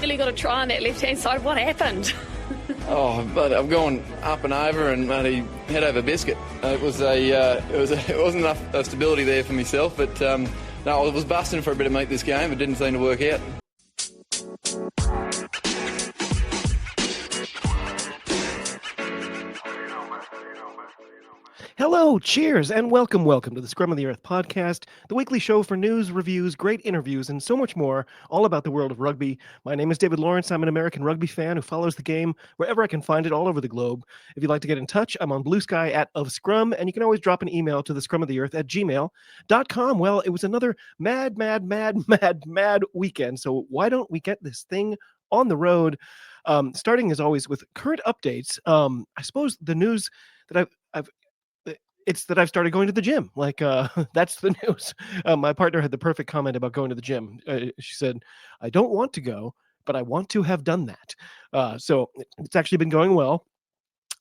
Really got to try on that left-hand side. What happened? Oh, but I've gone up and over and bloody head over biscuit. It wasn't enough stability there for myself, but no, I was busting for a bit of meat this game. It didn't seem to work out. Hello, cheers, and welcome to the Scrum of the Earth podcast, the weekly show for news, reviews, great interviews, and so much more, all about the world of rugby. My name is David Lawrence. I'm an American rugby fan who follows the game wherever I can find it all over the globe. If you'd like to get in touch, I'm on Blue Sky @ofscrum, and you can always drop an email to thescrumoftheearth@gmail.com. Well, it was another mad weekend, so why don't we get this thing on the road? Starting as always with current updates. I suppose the news that it's that I've started going to the gym. That's the news. My partner had the perfect comment about going to the gym. She said, I don't want to go, but I want to have done that. So it's actually been going well,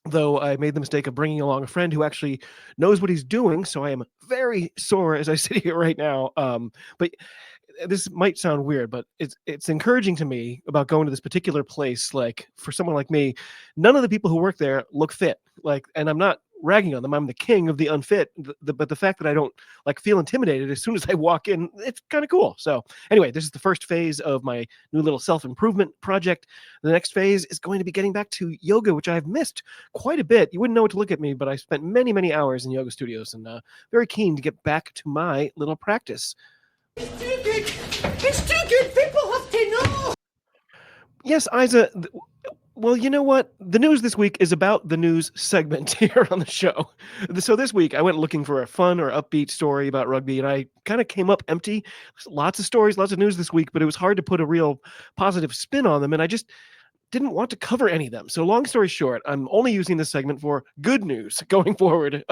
though I made the mistake of bringing along a friend who actually knows what he's doing. So I am very sore as I sit here right now. But this might sound weird, but it's encouraging to me about going to this particular place. Like, for someone like me, none of the people who work there look fit. And I'm not ragging on them. I'm the king of the unfit. But the fact that I don't feel intimidated as soon as I walk in, it's kind of cool. So anyway, this is the first phase of my new little self-improvement project. The next phase is going to be getting back to yoga, which I've missed quite a bit. You wouldn't know what to look at me, but I spent many hours in yoga studios, and very keen to get back to my little practice. It's too good. It's too good. People have to know. Yes, Isa. Well, you know what? The news this week is about the news segment here on the show. So this week, I went looking for a fun or upbeat story about rugby, and I kind of came up empty. Lots of stories, lots of news this week, but it was hard to put a real positive spin on them, and I just didn't want to cover any of them. So long story short, I'm only using this segment for good news going forward.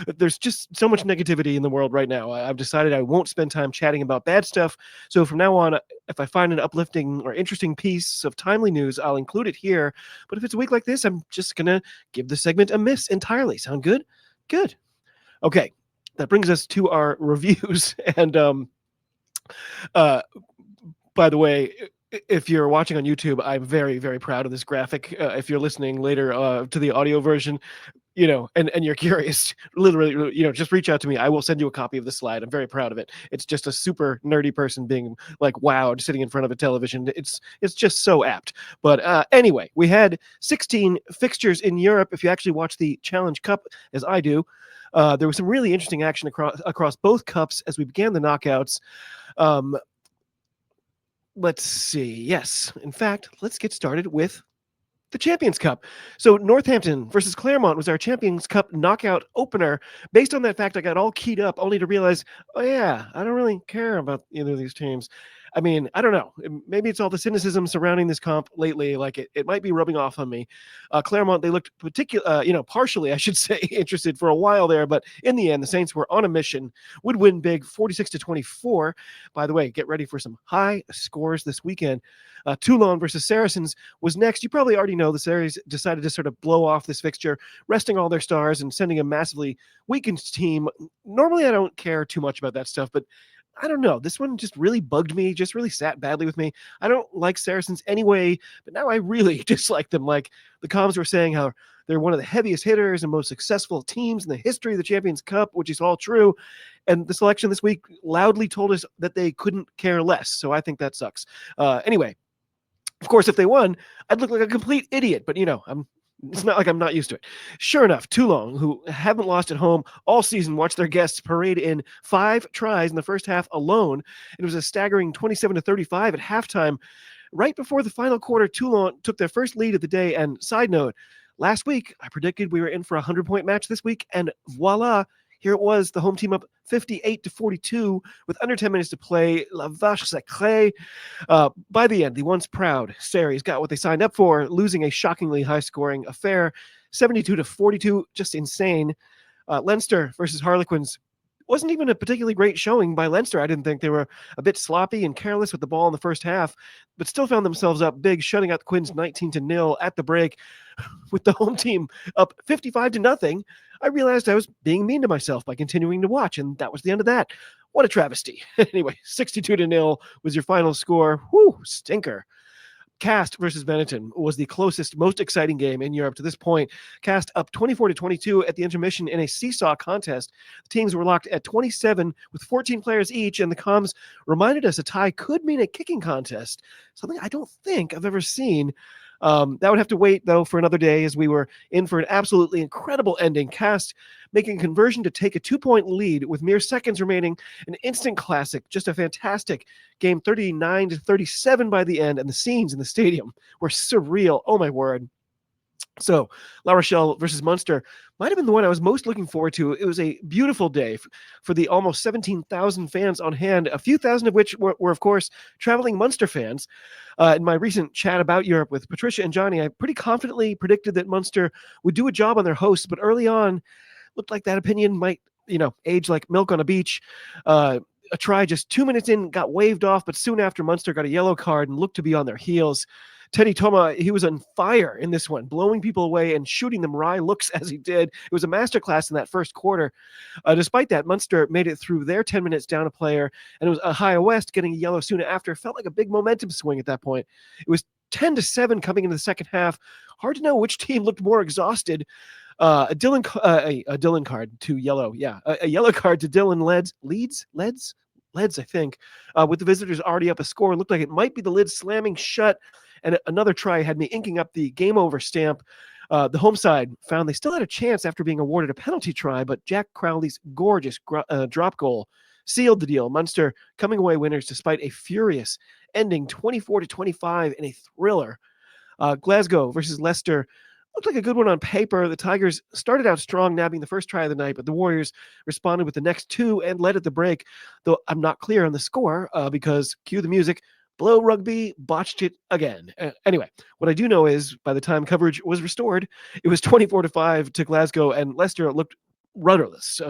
There's just so much negativity in the world right now. I've decided I won't spend time chatting about bad stuff. So from now on, if I find an uplifting or interesting piece of timely news, I'll include it here. But if it's a week like this, I'm just going to give the segment a miss entirely. Sound good? Good. Okay. That brings us to our reviews. And by the way, if you're watching on YouTube, I'm very proud of this graphic. If you're listening later to the audio version, and you're curious, literally, just reach out to me. I will send you a copy of the slide. I'm very proud of it. It's just a super nerdy person being wowed sitting in front of a television. It's just so apt. But anyway, we had 16 fixtures in Europe. If you actually watch the Challenge Cup, as I do, there was some really interesting action across both cups as we began the knockouts. Let's see. Yes. In fact, let's get started with the Champions Cup. So Northampton versus Claremont was our Champions Cup knockout opener. Based on that fact, I got all keyed up only to realize, oh yeah, I don't really care about either of these teams. I mean, I don't know. Maybe it's all the cynicism surrounding this comp lately. It might be rubbing off on me. Claremont, they looked partially, I should say, interested for a while there. But in the end, the Saints were on a mission, would win big 46-24. By the way, get ready for some high scores this weekend. Toulon versus Saracens was next. You probably already know the series decided to sort of blow off this fixture, resting all their stars and sending a massively weakened team. Normally, I don't care too much about that stuff, but I don't know. This one just really bugged me, just really sat badly with me. I don't like Saracens anyway, but now I really dislike them. Like the comms were saying how they're one of the heaviest hitters and most successful teams in the history of the Champions Cup, which is all true. And the selection this week loudly told us that they couldn't care less. So I think that sucks. Anyway, of course, if they won, I'd look like a complete idiot. But, it's not like I'm not used to it. Sure enough, Toulon, who haven't lost at home all season, watched their guests parade in 5 tries in the first half alone. It was a staggering 27-35 at halftime. Right before the final quarter, Toulon took their first lead of the day. And side note, last week, I predicted we were in for a 100-point match this week. And voila, here it was, the home team up 58-42 with under 10 minutes to play. La vache sacrée. By the end, the once proud Sarries got what they signed up for, losing a shockingly high-scoring affair, 72-42, just insane. Leinster versus Harlequins wasn't even a particularly great showing by Leinster. I didn't think. They were a bit sloppy and careless with the ball in the first half, but still found themselves up big, shutting out the Quins 19-0 at the break. With the home team up 55-0, I realized I was being mean to myself by continuing to watch, and that was the end of that. What a travesty. Anyway, 62-0 was your final score. Whew, stinker. Cast versus Benetton was the closest, most exciting game in Europe to this point. Cast up 24-22 at the intermission in a seesaw contest. The teams were locked at 27 with 14 players each, and the comms reminded us a tie could mean a kicking contest, something I don't think I've ever seen. That would have to wait, though, for another day, as we were in for an absolutely incredible ending. Cast making a conversion to take a 2-point lead with mere seconds remaining. An instant classic, just a fantastic game, 39-37 by the end, and the scenes in the stadium were surreal. Oh, my word. So, La Rochelle versus Munster might have been the one I was most looking forward to. It was a beautiful day for the almost 17,000 fans on hand, a few thousand of which were of course, traveling Munster fans. In my recent chat about Europe with Patricia and Johnny, I pretty confidently predicted that Munster would do a job on their hosts, but early on, looked like that opinion might, age like milk on a beach. A try just 2 minutes in got waved off, but soon after Munster got a yellow card and looked to be on their heels. Teddy Toma, he was on fire in this one, blowing people away and shooting them wry looks as he did. It was a masterclass in that first quarter. Despite that, Munster made it through their 10 minutes down a player, and it was Ohio West getting a yellow soon after. Felt like a big momentum swing at that point. It was 10-7 coming into the second half. Hard to know which team looked more exhausted. A Dylan card to yellow. Yeah, a yellow card to Dylan Leeds, I think, with the visitors already up a score. It looked like it might be the lid slamming shut, and another try had me inking up the game over stamp. The home side found they still had a chance after being awarded a penalty try, but Jack Crowley's gorgeous drop goal sealed the deal. Munster coming away winners despite a furious ending 24-25 in a thriller. Glasgow versus Leicester looked like a good one on paper. The Tigers started out strong, nabbing the first try of the night, but the Warriors responded with the next two and led at the break, though I'm not clear on the score because, cue the music, Blow Rugby botched it again. Anyway, what I do know is by the time coverage was restored, it was 24-5 to Glasgow, and Leicester looked rudderless.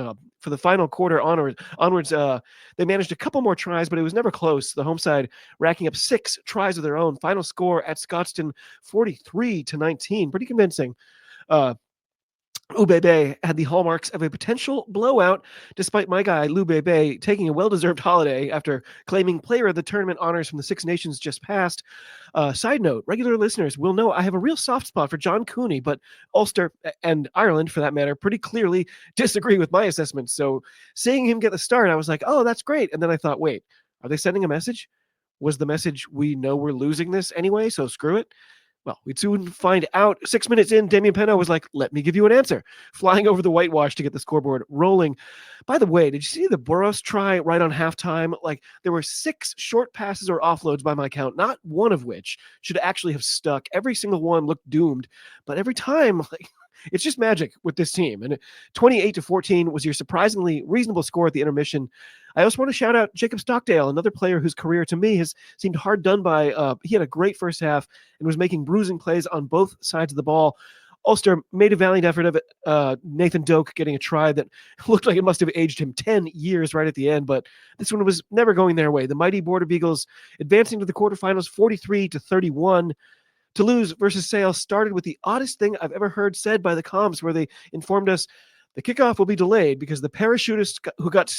For the final quarter onwards, they managed a couple more tries, but it was never close. The home side racking up 6 tries of their own. Final score at Scotstoun, 43-19. Pretty convincing. Ubebe had the hallmarks of a potential blowout, despite my guy, Lou Bebe, taking a well-deserved holiday after claiming player of the tournament honors from the Six Nations just passed. Side note, regular listeners will know I have a real soft spot for John Cooney, but Ulster and Ireland, for that matter, pretty clearly disagree with my assessment. So seeing him get the start, I was like, oh, that's great. And then I thought, wait, are they sending a message? Was the message, we know we're losing this anyway, so screw it? Well, we'd soon find out. 6 minutes in, Damien Penno was like, let me give you an answer, flying over the whitewash to get the scoreboard rolling. By the way, did you see the Burrows try right on halftime? Like, there were 6 short passes or offloads by my count, not one of which should actually have stuck. Every single one looked doomed, but every time, it's just magic with this team. And 28-14 was your surprisingly reasonable score at the intermission. I also want to shout out Jacob Stockdale, another player whose career to me has seemed hard done by. He had a great first half and was making bruising plays on both sides of the ball. Ulster made a valiant effort of it. Nathan Doak getting a try that looked like it must have aged him 10 years right at the end, but this one was never going their way. The mighty Border Beagles advancing to the quarterfinals 43-31. Toulouse versus Sale started with the oddest thing I've ever heard said by the comms, where they informed us the kickoff will be delayed because the parachutist got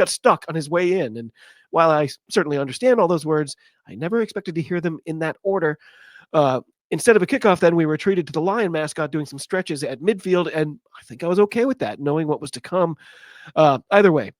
stuck on his way in. And while I certainly understand all those words, I never expected to hear them in that order. Instead of a kickoff, then we were treated to the Lion mascot doing some stretches at midfield, and I think I was okay with that, knowing what was to come. Either way,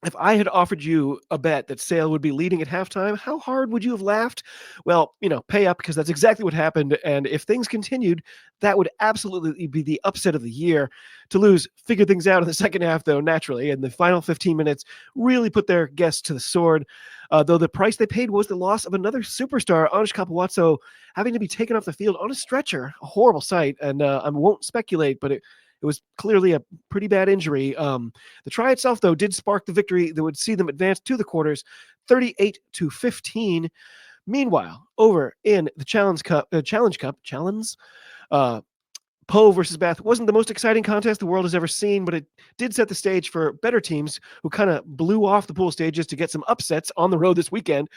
if I had offered you a bet that Sale would be leading at halftime, how hard would you have laughed? Well, pay up, because that's exactly what happened. And if things continued, that would absolutely be the upset of the year. Toulouse figured things out in the second half, though, naturally, and the final 15 minutes really put their guests to the sword. Though the price they paid was the loss of another superstar, Anish Kapawatso, having to be taken off the field on a stretcher. A horrible sight, and I won't speculate, but it was clearly a pretty bad injury. The try itself, though, did spark the victory that would see them advance to the quarters, 38-15. Meanwhile, over in the Challenge Cup, Poe versus Bath wasn't the most exciting contest the world has ever seen, but it did set the stage for better teams who kind of blew off the pool stages to get some upsets on the road this weekend.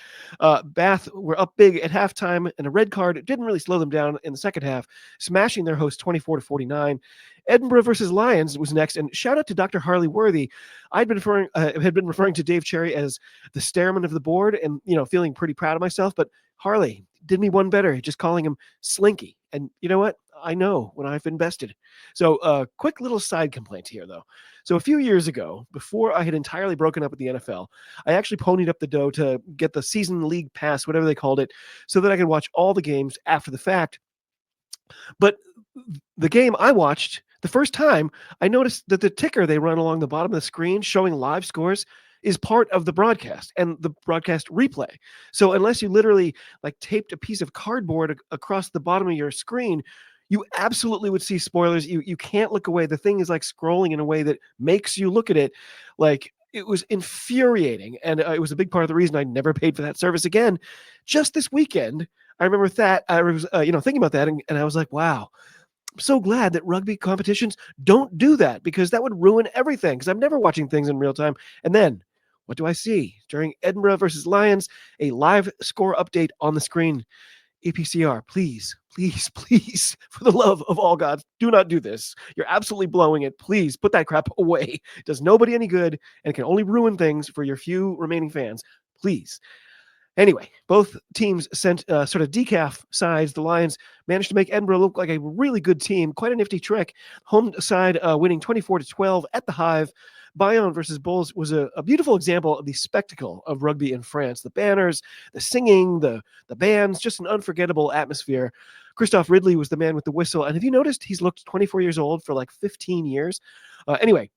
Bath were up big at halftime, and a red card didn't really slow them down in the second half, smashing their host 24-49. Edinburgh versus Lions was next, and shout out to Dr. Harley Worthy. Had been referring to Dave Cherry as the stairman of the board, and feeling pretty proud of myself. But Harley did me one better, just calling him Slinky. And you know what? I know when I've invested. So quick little side complaint here, though. So a few years ago, before I had entirely broken up with the NFL, I actually ponied up the dough to get the season league pass, whatever they called it, so that I could watch all the games after the fact. But the game I watched, the first time, I noticed that the ticker they run along the bottom of the screen showing live scores is part of the broadcast and the broadcast replay. So unless you literally taped a piece of cardboard across the bottom of your screen, you absolutely would see spoilers. You can't look away. The thing is scrolling in a way that makes you look at it. It was infuriating. And it was a big part of the reason I never paid for that service again. Just this weekend, I remember that I was, thinking about that. And I was like, wow, I'm so glad that rugby competitions don't do that, because that would ruin everything. Because I'm never watching things in real time. And then what do I see? During Edinburgh versus Lions, a live score update on the screen. EPCR, please, please, please, for the love of all gods, do not do this. You're absolutely blowing it. Please put that crap away. It does nobody any good and can only ruin things for your few remaining fans. Please. Anyway, both teams sent sort of decaf sides. The Lions managed to make Edinburgh look like a really good team. Quite a nifty trick. Home side winning 24-12 at the Hive. Bayonne versus Bulls was a beautiful example of the spectacle of rugby in France. The banners, the singing, the bands, just an unforgettable atmosphere. Christophe Ridley was the man with the whistle. And have you noticed he's looked 24 years old for 15 years? Anyway,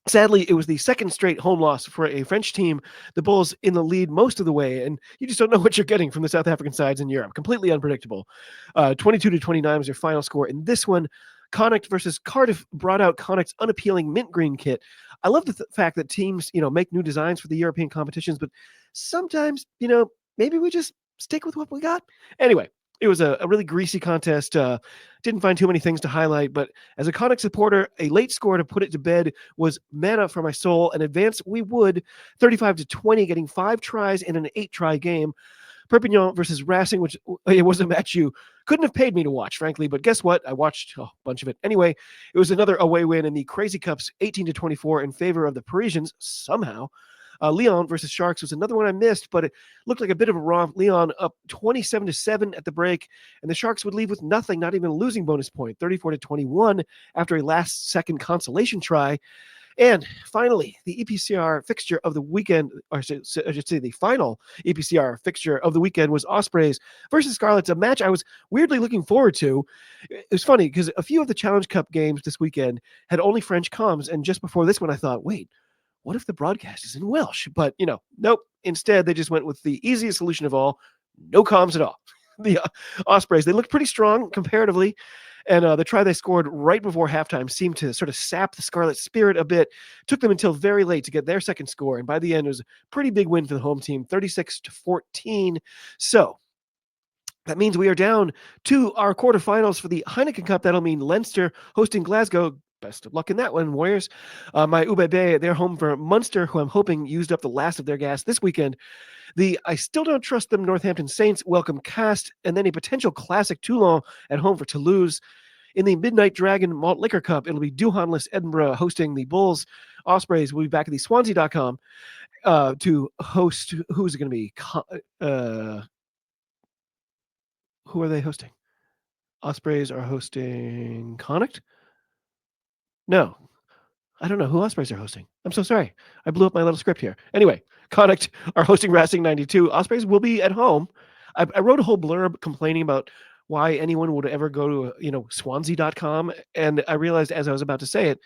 sadly, it was the second straight home loss for a French team. The Bulls in the lead most of the way, and you just don't know what you're getting from the South African sides in Europe. Completely unpredictable. 22-29 was their final score in this one. Connacht versus Cardiff brought out Connacht's unappealing mint green kit. I love the fact that teams, make new designs for the European competitions, but sometimes, maybe we just stick with what we got. Anyway, it was a really greasy contest. Didn't find too many things to highlight, but as a Connacht supporter, a late score to put it to bed was manna for my soul. And advance we would 35-20, getting 5 tries in an 8-try game. Perpignan versus Racing, which it was a match you couldn't have paid me to watch, frankly. But guess what? I watched a bunch of it. Anyway, it was another away win in the Crazy Cups, 18-24 in favor of the Parisians, somehow. Lyon versus Sharks was another one I missed, but it looked like a bit of a romp. Lyon up 27-7 at the break, and the Sharks would leave with nothing, not even a losing bonus point, 34-21 after a last-second consolation try. And finally, the EPCR fixture of the weekend, or I should say the final EPCR fixture of the weekend was Ospreys versus Scarlets, a match I was weirdly looking forward to. It was funny because a few of the Challenge Cup games this weekend had only French comms, and just before this one, I thought, wait, what if the broadcast is in Welsh? But, nope. Instead, they just went with the easiest solution of all, no comms at all. The Ospreys, they looked pretty strong comparatively. And the try they scored right before halftime seemed to sort of sap the Scarlet spirit a bit. Took them until very late to get their second score. And by the end, it was a pretty big win for the home team, 36-14. So that means we are down to our quarterfinals for the Heineken Cup. That'll mean Leinster hosting Glasgow. Best of luck in that one, Warriors. My UBB, they're home for Munster, who I'm hoping used up the last of their gas this weekend. I still don't trust them Northampton Saints welcome Cast, and then a potential classic Toulon at home for Toulouse. In the Midnight Dragon Malt Liquor Cup, it'll be Duhanless Edinburgh hosting the Bulls. Ospreys will be back at the Swansea.com to host. Who's it going to be? Who are they hosting? Ospreys are hosting Connacht? No. I don't know who Ospreys are hosting. I'm so sorry. I blew up my little script here. Anyway, Connacht are hosting Racing 92. Ospreys will be at home. I wrote a whole blurb complaining about why anyone would ever go to, Swansea.com. And I realized as I was about to say it,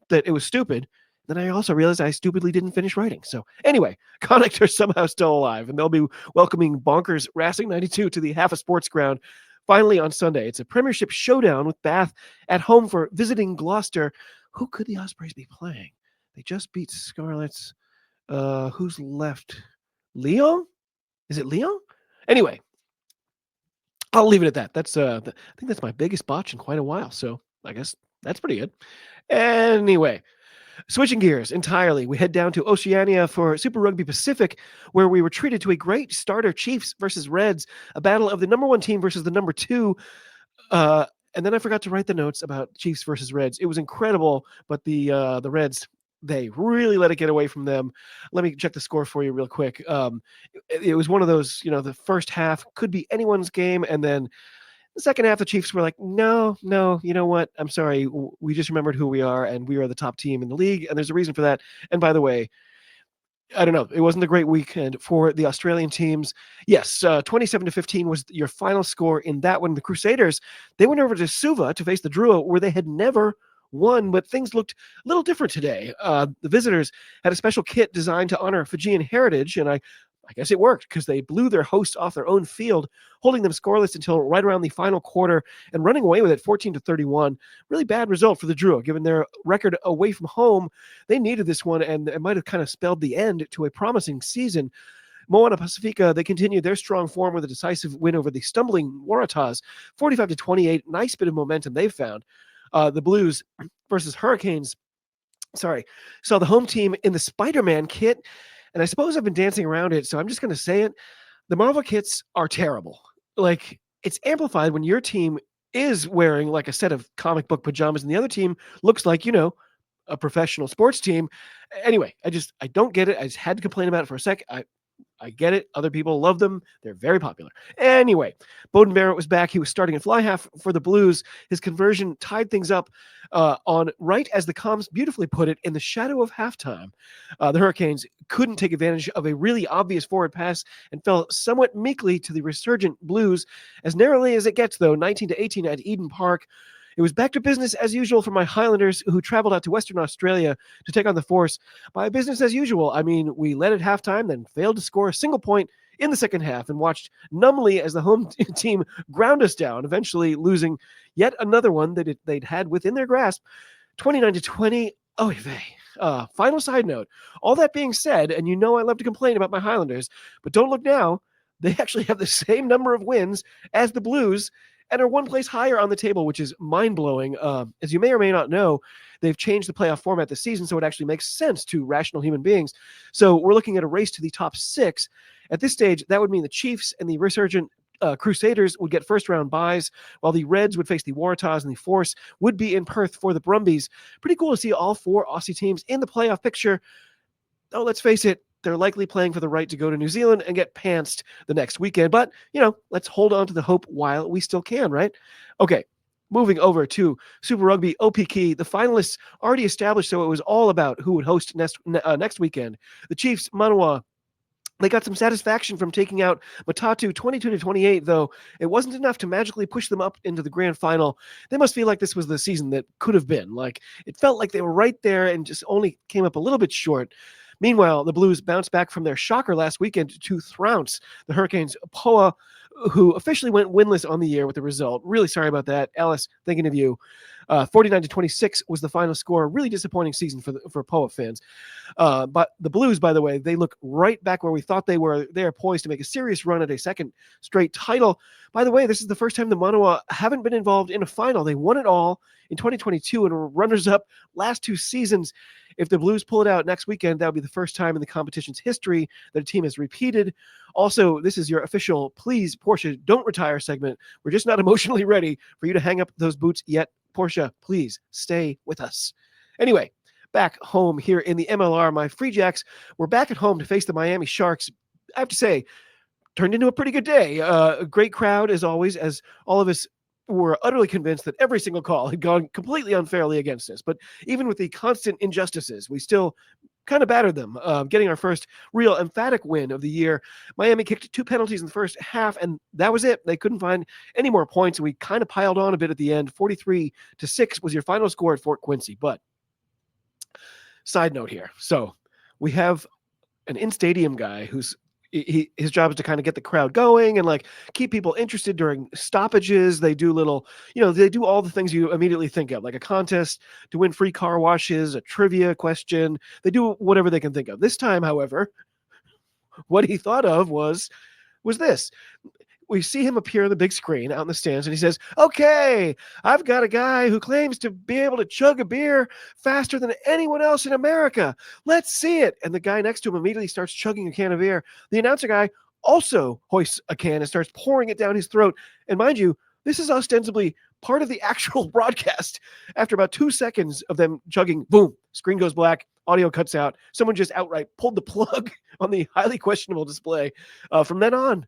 that it was stupid. Then I also realized I stupidly didn't finish writing. So anyway, Connacht are somehow still alive, and they'll be welcoming bonkers Racing 92 to the Half a Sports Ground. Finally on Sunday, it's a Premiership showdown with Bath at home for visiting Gloucester. Who could the Ospreys be playing? They just beat Scarlets. Who's left? Lyon? Is it Lyon? Anyway, I'll leave it at that. That's I think that's my biggest botch in quite a while. So I guess that's pretty good. Anyway, switching gears entirely, we head down to Oceania for Super Rugby Pacific, where we were treated to a great starter Chiefs versus Reds, a battle of the number one team versus the number two. And then I forgot to write the notes about Chiefs versus Reds. It was incredible, but the Reds, they really let it get away from them. Let me check the score for you real quick. It was one of those, the first half could be anyone's game, and then the second half, the Chiefs were like, no, you know what? I'm sorry. We just remembered who we are, and we are the top team in the league, and there's a reason for that. And by the way, I don't know. It wasn't a great weekend for the Australian teams. Yes, 27-15 was your final score in that one. The Crusaders, they went over to Suva to face the Drua, where they had never won, but things looked a little different today. The visitors had a special kit designed to honor Fijian heritage, and I guess it worked because they blew their hosts off their own field, holding them scoreless until right around the final quarter and running away with it 14-31. Really bad result for the Drua, given their record away from home. They needed this one, and it might have kind of spelled the end to a promising season. Moana Pacifica, they continued their strong form with a decisive win over the stumbling Waratahs, 45-28. Nice bit of momentum they've found. The Blues versus Hurricanes, saw the home team in the Spider-Man kit. And I suppose I've been dancing around it, so I'm just going to say it. The Marvel kits are terrible. Like, it's amplified when your team is wearing like a set of comic book pajamas and the other team looks like, a professional sports team. Anyway, I don't get it. I just had to complain about it for a sec. I get it. Other people love them. They're very popular. Anyway, Bowden Barrett was back. He was starting at fly half for the Blues. His conversion tied things up on right as the comms beautifully put it, in the shadow of halftime. The Hurricanes couldn't take advantage of a really obvious forward pass and fell somewhat meekly to the resurgent Blues, as narrowly as it gets, though, 19-18 at Eden Park. It was back to business as usual for my Highlanders, who traveled out to Western Australia to take on the Force. By business as usual, I mean we led at halftime, then failed to score a single point in the second half and watched numbly as the home team ground us down, eventually losing yet another one that they'd had within their grasp, 29-20. Oy vey. Final side note, all that being said, and I love to complain about my Highlanders, but don't look now, they actually have the same number of wins as the Blues and are one place higher on the table, which is mind-blowing. As you may or may not know, they've changed the playoff format this season, so it actually makes sense to rational human beings. So we're looking at a race to the top six. At this stage, that would mean the Chiefs and the resurgent Crusaders would get first-round byes, while the Reds would face the Waratahs, and the Force would be in Perth for the Brumbies. Pretty cool to see all four Aussie teams in the playoff picture. Oh, let's face it, they're likely playing for the right to go to New Zealand and get pantsed the next weekend. But, let's hold on to the hope while we still can, right? Okay, moving over to Super Rugby Aupiki. The finalists already established, so it was all about who would host next weekend. The Chiefs, Manawa, they got some satisfaction from taking out Matatu 22-28, though it wasn't enough to magically push them up into the grand final. They must feel like this was the season that could have been. Like, it felt like they were right there and just only came up a little bit short. Meanwhile, the Blues bounced back from their shocker last weekend to throunce the Hurricanes' Poa, who officially went winless on the year with the result. Really sorry about that. Alice, thinking of you. 49-26 was the final score. Really disappointing season for Poa fans. But the Blues, by the way, they look right back where we thought they were. They are poised to make a serious run at a second straight title. By the way, this is the first time the Manawa haven't been involved in a final. They won it all in 2022 and were runners-up last two seasons. If the Blues pull it out next weekend, that would be the first time in the competition's history that a team has repeated. Also, this is your official please, Portia, don't retire segment. We're just not emotionally ready for you to hang up those boots yet. Portia, please stay with us. Anyway, back home here in the MLR, my Free Jacks were back at home to face the Miami Sharks. I have to say, turned into a pretty good day. A great crowd, as always, as all of us were utterly convinced that every single call had gone completely unfairly against us. But even with the constant injustices, we still kind of battered them, getting our first real emphatic win of the year. Miami kicked 2 penalties in the first half, and that was it. They couldn't find any more points, and we kind of piled on a bit at the end. 43-6 was your final score at Fort Quincy. But side note here. So we have an in-stadium guy who's his job is to kind of get the crowd going and like keep people interested during stoppages. They do they do all the things you immediately think of, like a contest to win free car washes, a trivia question. They do whatever they can think of. This time, however, what he thought of was this. we see him appear on the big screen out in the stands, and he says, okay, I've got a guy who claims to be able to chug a beer faster than anyone else in America. Let's see it. And the guy next to him immediately starts chugging a can of beer. The announcer guy also hoists a can and starts pouring it down his throat. And mind you, this is ostensibly part of the actual broadcast. After about 2 seconds of them chugging, boom, screen goes black, audio cuts out. Someone just outright pulled the plug on the highly questionable display. From then on,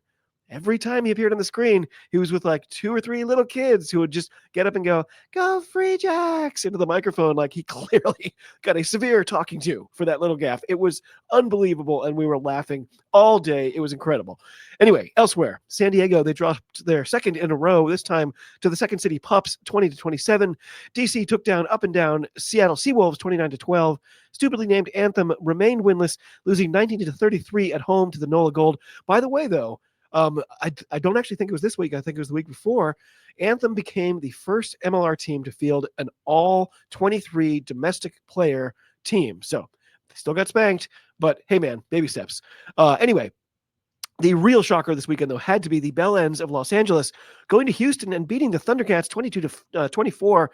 every time he appeared on the screen, he was with like 2 or 3 little kids who would just get up and go Free Jacks into the microphone like he clearly got a severe talking to for that little gaffe. It was unbelievable, and we were laughing all day. It was incredible. Anyway, elsewhere, San Diego, they dropped their second in a row, this time to the Second City Pups, 20-27. DC took down up and down Seattle Seawolves, 29-12. Stupidly named Anthem remained winless, losing 19-33 at home to the NOLA Gold. By the way, though, I don't actually think it was this week. I think it was the week before. Anthem became the first MLR team to field an all 23 domestic player team. So they still got spanked, but hey, man, baby steps. Anyway, the real shocker this weekend, though, had to be the Bell Ends of Los Angeles going to Houston and beating the Thundercats 22-24.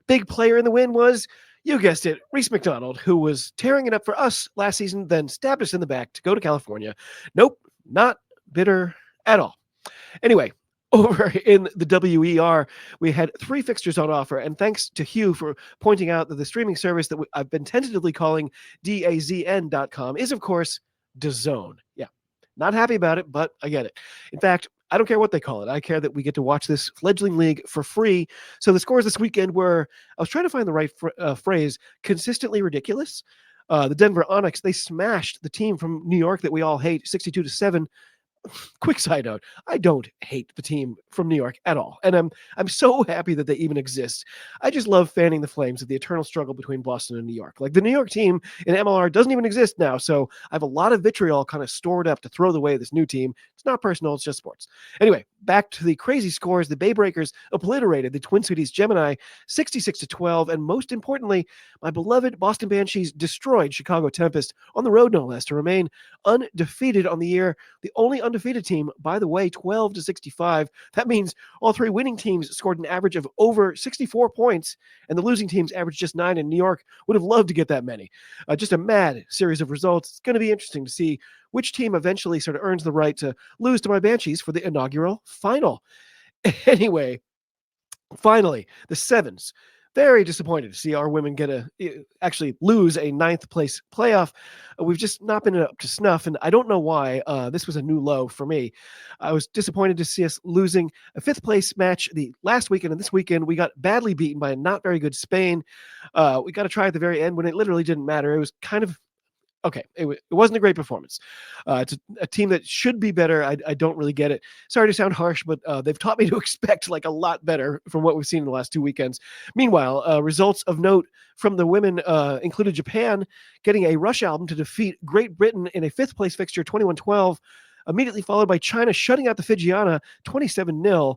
Big player in the win was, you guessed it, Reese McDonald, who was tearing it up for us last season, then stabbed us in the back to go to California. Nope, not bitter at all. Anyway, over in the WER, we had 3 fixtures on offer, and thanks to Hugh for pointing out that the streaming service that I've been tentatively calling DAZN.com is, of course, DAZN. Yeah, not happy about it, but I get it. In fact, I don't care what they call it. I care that we get to watch this fledgling league for free. So the scores this weekend were, I was trying to find the right phrase, consistently ridiculous. The Denver Onyx, they smashed the team from New York that we all hate, 62-7. Quick side note, I don't hate the team from New York at all, and I'm so happy that they even exist. I just love fanning the flames of the eternal struggle between Boston and New York. Like, the New York team in MLR doesn't even exist now, so I have a lot of vitriol kind of stored up to throw the way this new team. It's not personal, it's just sports. Anyway, back to the crazy scores. The Bay Breakers obliterated the Twin Cities Gemini 66-12, and most importantly, my beloved Boston Banshees destroyed Chicago Tempest on the road, no less, to remain undefeated on the year. The only undefeated team, by the way, 12-65. That means all 3 winning teams scored an average of over 64 points, and the losing teams averaged just 9, and New York would have loved to get that many. Just a mad series of results. It's going to be interesting to see which team eventually sort of earns the right to lose to my Banshees for the inaugural final. Anyway, finally, the Sevens. Very disappointed to see our women actually lose a 9th place playoff. We've just not been up to snuff, and I don't know why. This was a new low for me. I was disappointed to see us losing a 5th place match the last weekend, and this weekend we got badly beaten by a not very good Spain. We got to try at the very end when it literally didn't matter. It was kind of okay, it wasn't a great performance. It's a team that should be better. I don't really get it. Sorry to sound harsh, but they've taught me to expect like a lot better from what we've seen in the last 2 weekends. Meanwhile, results of note from the women included Japan getting a rush album to defeat Great Britain in a 5th place fixture, 21-12, immediately followed by China shutting out the Fijiana 27-0.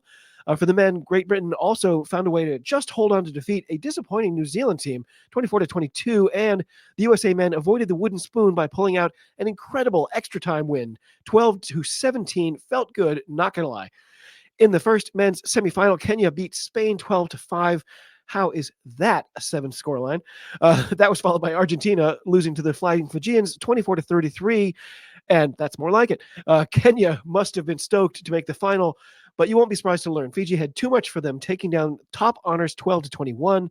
For the men, Great Britain also found a way to just hold on to defeat a disappointing New Zealand team, 24-22, and the USA men avoided the wooden spoon by pulling out an incredible extra time win, 12-17. Felt good, not gonna lie. In the first men's semifinal, Kenya beat Spain 12-5. How is that a 7 scoreline? That was followed by Argentina losing to the Flying Fijians 24-33, and that's more like it. Kenya must have been stoked to make the final, but you won't be surprised to learn Fiji had too much for them, taking down top honors 12-21.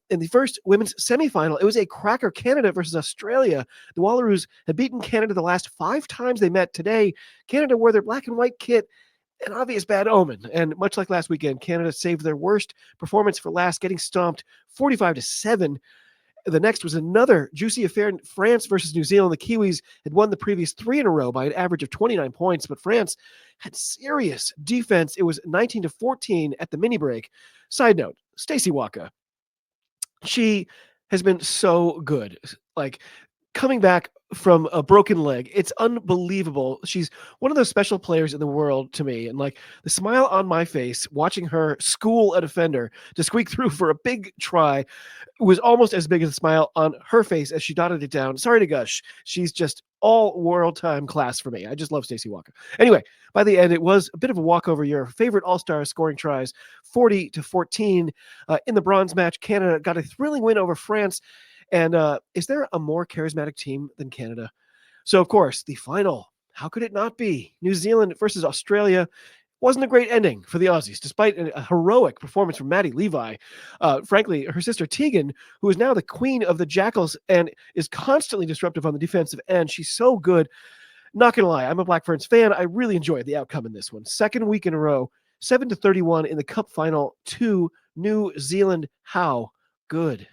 In the first women's semifinal, it was a cracker, Canada versus Australia. The Wallaroos had beaten Canada the last 5 times they met. Today, Canada wore their black and white kit, an obvious bad omen. And much like last weekend, Canada saved their worst performance for last, getting stomped 45-7. The next was another juicy affair in France versus New Zealand. The Kiwis had won the previous 3 in a row by an average of 29 points, but France had serious defense. It was 19-14 at the mini break. Side note, Stacey Waka. She has been so good. Like, coming back from a broken leg. It's unbelievable. She's one of those special players in the world to me. And like the smile on my face watching her school a defender to squeak through for a big try was almost as big as a smile on her face as she dotted it down. Sorry to gush. She's just all world time class for me. I just love Stacey Walker. Anyway, by the end, it was a bit of a walkover. Your favorite all-star scoring tries, 40-14. In the bronze match, Canada got a thrilling win over France. And is there a more charismatic team than Canada? So, of course, the final, how could it not be? New Zealand versus Australia. Wasn't a great ending for the Aussies, despite a heroic performance from Maddie Levi. Frankly, her sister Tegan, who is now the queen of the Jackals and is constantly disruptive on the defensive end. She's so good. Not going to lie, I'm a Black Ferns fan. I really enjoyed the outcome in this one. Second week in a row, 7-31 in the Cup final to New Zealand. How good.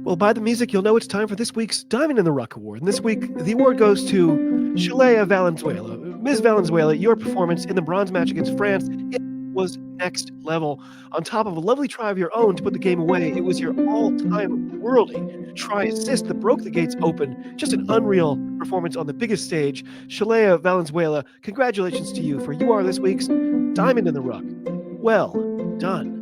Well, by the music, you'll know it's time for this week's Diamond in the Ruck Award. And this week, the award goes to Shaleya Valenzuela. Ms. Valenzuela, your performance in the bronze match against France, it was next level. On top of a lovely try of your own to put the game away, it was your all-time worldie try assist that broke the gates open. Just an unreal performance on the biggest stage. Shaleya Valenzuela, congratulations to you, for you are this week's Diamond in the Ruck. Well done.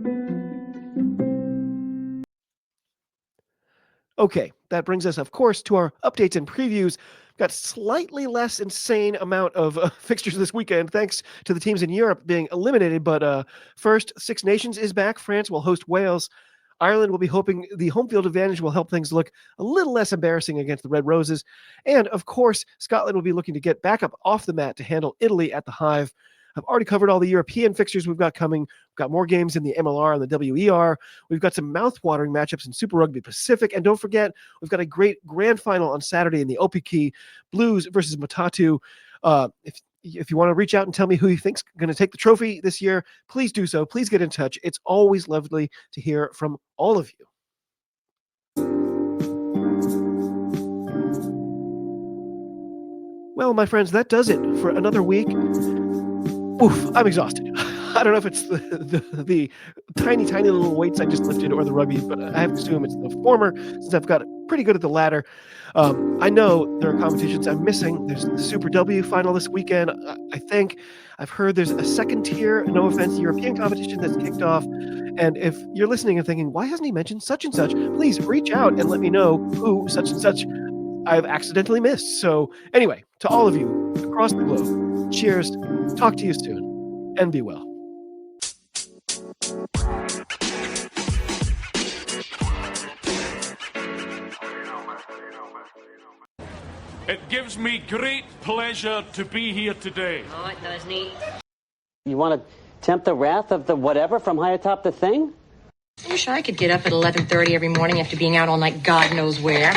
Okay, that brings us, of course, to our updates and previews. Got slightly less insane amount of fixtures this weekend, thanks to the teams in Europe being eliminated. But first, Six Nations is back. France will host Wales. Ireland will be hoping the home field advantage will help things look a little less embarrassing against the Red Roses. And, of course, Scotland will be looking to get back up off the mat to handle Italy at the Hive. I've already covered all the European fixtures we've got coming. We've got more games in the MLR and the WER. We've got some mouth-watering matchups in Super Rugby Pacific. And don't forget, we've got a great grand final on Saturday in the Aupiki, Blues versus Matatu. If you want to reach out and tell me who you think's going to take the trophy this year, please do so. Please get in touch. It's always lovely to hear from all of you. Well, my friends, that does it for another week. Oof, I'm exhausted. I don't know if it's the tiny little weights I just lifted or the rugby, but I have to assume it's the former since I've got pretty good at the latter. I know there are competitions I'm missing. There's the Super W final this weekend. I think I've heard there's a second tier, no offense, European competition that's kicked off. And if you're listening and thinking, why hasn't he mentioned such and such? Please reach out and let me know who such and such I've accidentally missed. So anyway, to all of you across the globe, cheers. Talk to you soon, and be well. It gives me great pleasure to be here today. Oh, it does, neat. You want to tempt the wrath of the whatever from high atop the thing? I wish I could get up at 11:30 every morning after being out all night God knows where.